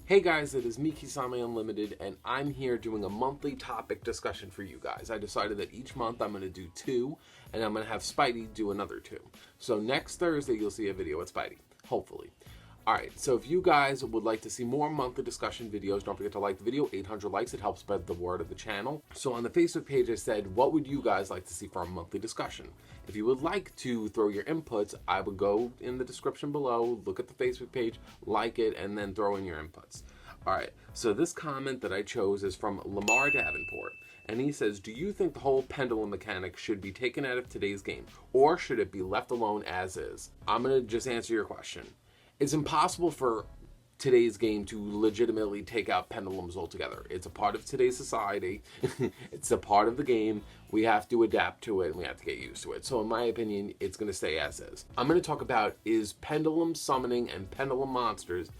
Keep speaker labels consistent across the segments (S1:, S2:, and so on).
S1: Hey guys, it is me, Kisame Unlimited, and I'm here doing a monthly topic discussion for you guys. I decided that each month I'm going to do two, and I'm going to have Spidey do another two. So next Thursday you'll see a video with Spidey, hopefully. Alright, so if you guys would like to see more monthly discussion videos, don't forget to like the video. 800 likes, it helps spread the word of the channel. So on the Facebook page I said, what would you guys like to see for a monthly discussion? If you would like to throw your inputs, I would go in the description below, look at the Facebook page, like it, and then throw in your inputs. Alright, so this comment that I chose is from Lamar Davenport. And he says, do you think the whole pendulum mechanic should be taken out of today's game? Or should it be left alone as is? I'm going to just answer your question. It's impossible for today's game to legitimately take out pendulums altogether. It's a part of today's society. It's a part of the game. We have to adapt to it and we have to get used to it. So in my opinion, it's going to stay as is. I'm going to talk about, is pendulum summoning and pendulum monsters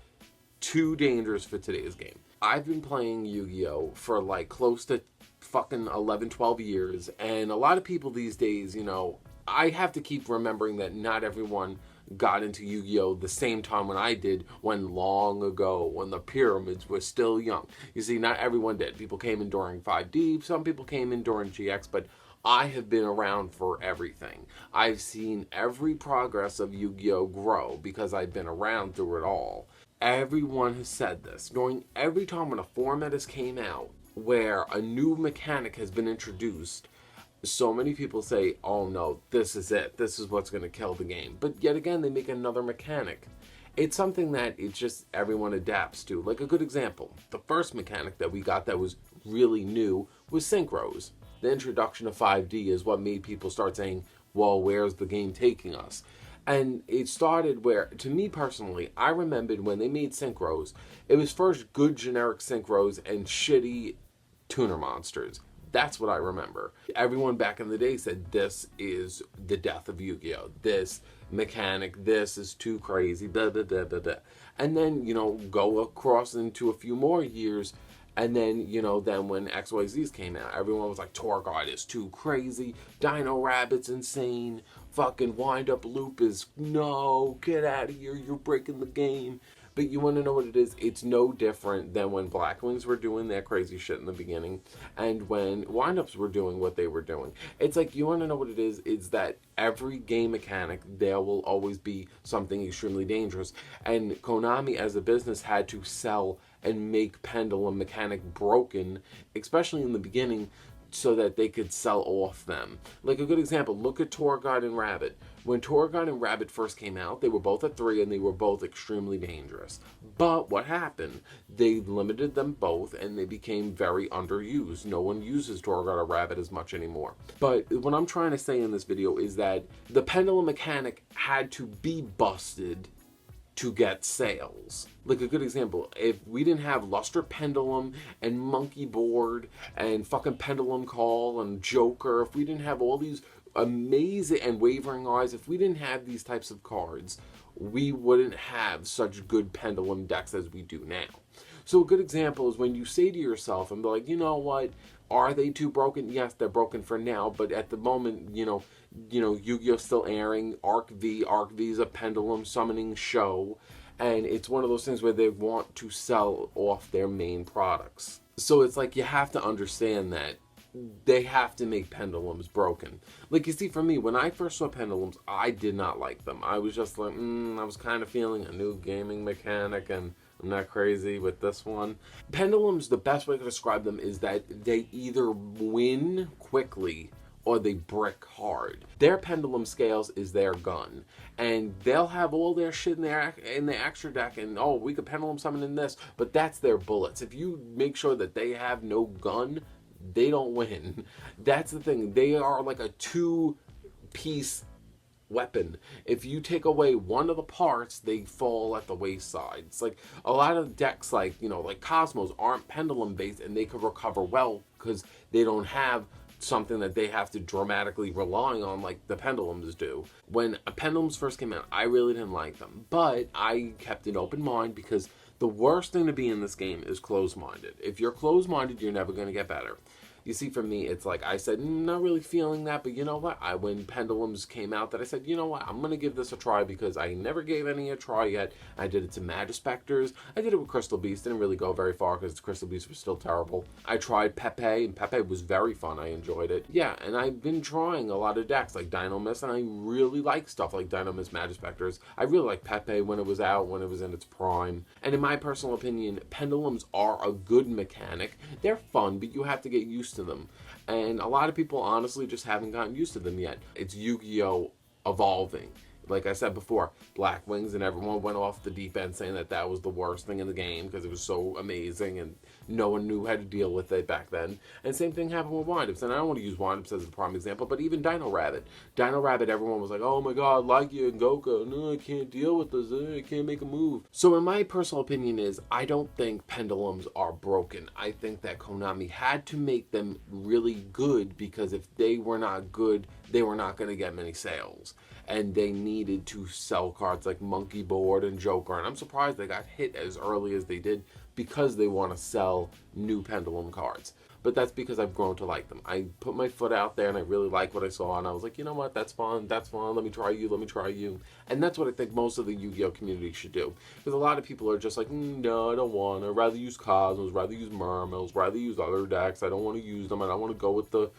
S1: too dangerous for today's game? I've been playing Yu-Gi-Oh! For like close to fucking 11, 12 years. And a lot of people these days, you know, I have to keep remembering that not everyone got into Yu-Gi-Oh! The same time when I did, when long ago, when the pyramids were still young. You see, not everyone did. People came in during 5D, some people came in during GX, but I have been around for everything. I've seen every progress of Yu-Gi-Oh! Grow because I've been around through it all. Everyone has said this. During every time when a format has came out where a new mechanic has been introduced, so many people say, oh no, this is it. This is what's going to kill the game. But yet again, they make another mechanic. It's something that it's just everyone adapts to. Like a good example, the first mechanic that we got that was really new was synchros. The introduction of 5D is what made people start saying, well, where's the game taking us? And it started where, to me personally, I remembered when they made synchros, it was first good generic synchros and shitty tuner monsters. That's what I remember. Everyone back in the day said, this is the death of Yu-Gi-Oh! This mechanic, this is too crazy, da da da da da. And then, you know, go across into a few more years, and then, you know, then when XYZs came out, everyone was like, Torguard is too crazy, Dino Rabbit's insane, fucking Wind Up Loop is, no, get out of here, you're breaking the game. But you want to know what it is? It's no different than when Blackwings were doing their crazy shit in the beginning and when Windups were doing what they were doing. It's like, you want to know what it is? It's that every game mechanic, there will always be something extremely dangerous. And Konami as a business had to sell and make Pendulum mechanic broken, especially in the beginning, so that they could sell off them. Like a good example, look at Torguard and Rabbit. When Torguard and Rabbit first came out, they were both at 3 and they were both extremely dangerous. But what happened? They limited them both and they became very underused. No one uses Torguard or Rabbit as much anymore. But what I'm trying to say in this video is that the pendulum mechanic had to be busted to get sales. Like a good example, if we didn't have Luster Pendulum and Monkey Board and fucking Pendulum Call and Joker, if we didn't have all these amazing, and Wavering Eyes, if we didn't have these types of cards, we wouldn't have such good pendulum decks as we do now. So a good example is when you say to yourself and be like, you know what, are they too broken? Yes, they're broken for now, but at the moment, you know, Yu-Gi-Oh! Still airing. Arc V is a pendulum summoning show, and it's one of those things where they want to sell off their main products. So it's like you have to understand that they have to make pendulums broken. Like, you see, for me, when I first saw pendulums, I did not like them. I was just like, I was kind of feeling a new gaming mechanic, and I'm not crazy with this one. Pendulums, the best way to describe them is that they either win quickly or they brick hard. Their pendulum scales is their gun, and they'll have all their shit in the extra deck, and oh, we could pendulum summon in this, but that's their bullets. If you make sure that they have no gun, they don't win. That's the thing. They are like a two-piece weapon. If you take away one of the parts, they fall at the wayside. It's like a lot of decks, like, you know, like Cosmos aren't pendulum based, and they could recover well because they don't have something that they have to dramatically rely on like the pendulums do. When pendulums first came out, I really didn't like them, but I kept an open mind because the worst thing to be in this game is closed-minded. If you're closed-minded, you're never going to get better. You see, for me, it's like I said, not really feeling that, but you know what? When Pendulums came out, that I said, you know what? I'm going to give this a try because I never gave any a try yet. I did it to Magispectors. I did it with Crystal Beast. Didn't really go very far because Crystal Beast was still terrible. I tried Pepe, and Pepe was very fun. I enjoyed it. Yeah, and I've been trying a lot of decks like Dynamis, and I really like stuff like Dynamis Magispectors. I really like Pepe when it was out, when it was in its prime. And in my personal opinion, Pendulums are a good mechanic. They're fun, but you have to get used to them. And a lot of people honestly just haven't gotten used to them yet. It's Yu-Gi-Oh! Evolving. Like I said before, Black Wings, and everyone went off the deep end saying that that was the worst thing in the game because it was so amazing and no one knew how to deal with it back then. And same thing happened with Windups. And I don't want to use Windups as a prime example, but even Dino Rabbit. Dino Rabbit, everyone was like, oh my god, like you and Goku. No, I can't deal with this. I can't make a move. So in my personal opinion is, I don't think Pendulums are broken. I think that Konami had to make them really good because if they were not good, they were not going to get many sales. And they needed to sell cards like Monkey Board and Joker. And I'm surprised they got hit as early as they did because they want to sell new Pendulum cards. But that's because I've grown to like them. I put my foot out there and I really like what I saw. And I was like, you know what? That's fun. That's fun. Let me try you. Let me try you. And that's what I think most of the Yu-Gi-Oh! Community should do. Because a lot of people are just like, no, I don't want to. I'd rather use Cosmos, rather use Mermils, rather use other decks. I don't want to use them. I don't want to go with the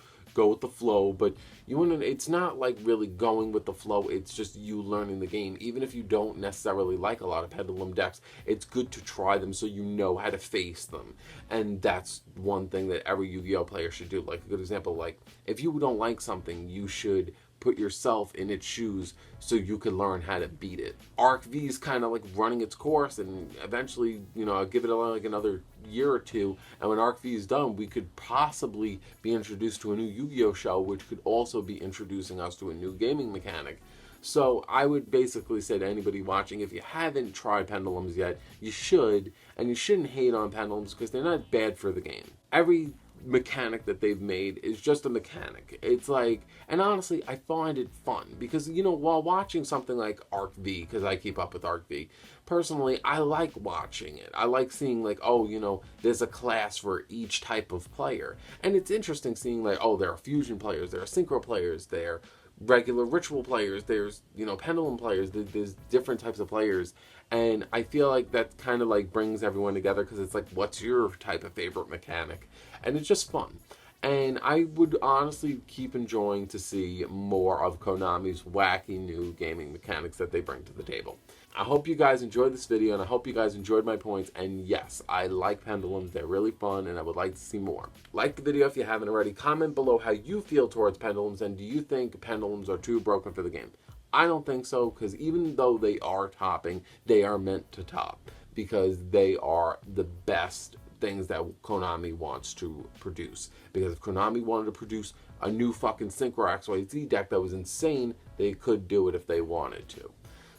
S1: flow. But you want to, it's not like really going with the flow, it's just you learning the game. Even if you don't necessarily like a lot of Pendulum decks, it's good to try them so you know how to face them. And that's one thing that every Yu-Gi-Oh! Player should do. Like a good example, like if you don't like something, you should put yourself in its shoes so you can learn how to beat it. Arc V is kind of like running its course, and eventually, you know, I'll give it like another year or two, and when Arc V is done, we could possibly be introduced to a new Yu-Gi-Oh! Show, which could also be introducing us to a new gaming mechanic. So I would basically say to anybody watching, if you haven't tried Pendulums yet, you should, and you shouldn't hate on Pendulums because they're not bad for the game. Every mechanic that they've made is just a mechanic. It's like, and honestly, I find it fun because, you know, while watching something like Arc V, because I keep up with Arc V, personally, I like watching it. I like seeing like, oh, you know, there's a class for each type of player. And it's interesting seeing like, oh, there are fusion players, there are synchro players, there are regular ritual players, there's, you know, pendulum players, there's different types of players. And I feel like that kind of like brings everyone together because it's like, what's your type of favorite mechanic? And it's just fun. And I would honestly keep enjoying to see more of Konami's wacky new gaming mechanics that they bring to the table. I hope you guys enjoyed this video, and I hope you guys enjoyed my points. And yes, I like Pendulums. They're really fun, and I would like to see more. Like the video if you haven't already. Comment below how you feel towards Pendulums, and do you think Pendulums are too broken for the game? I don't think so, because even though they are topping, they are meant to top, because they are the best things that Konami wants to produce. Because if Konami wanted to produce a new fucking Synchro XYZ deck that was insane, they could do it if they wanted to.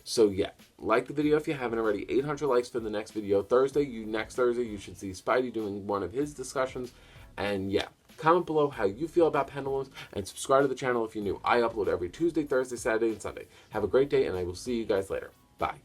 S1: So yeah, like the video if you haven't already. 800 likes for the next video. Next Thursday, you should see Spidey doing one of his discussions. And yeah, comment below how you feel about Pendulums, and subscribe to the channel if you're new. I upload every Tuesday, Thursday, Saturday, and Sunday. Have a great day, and I will see you guys later. Bye.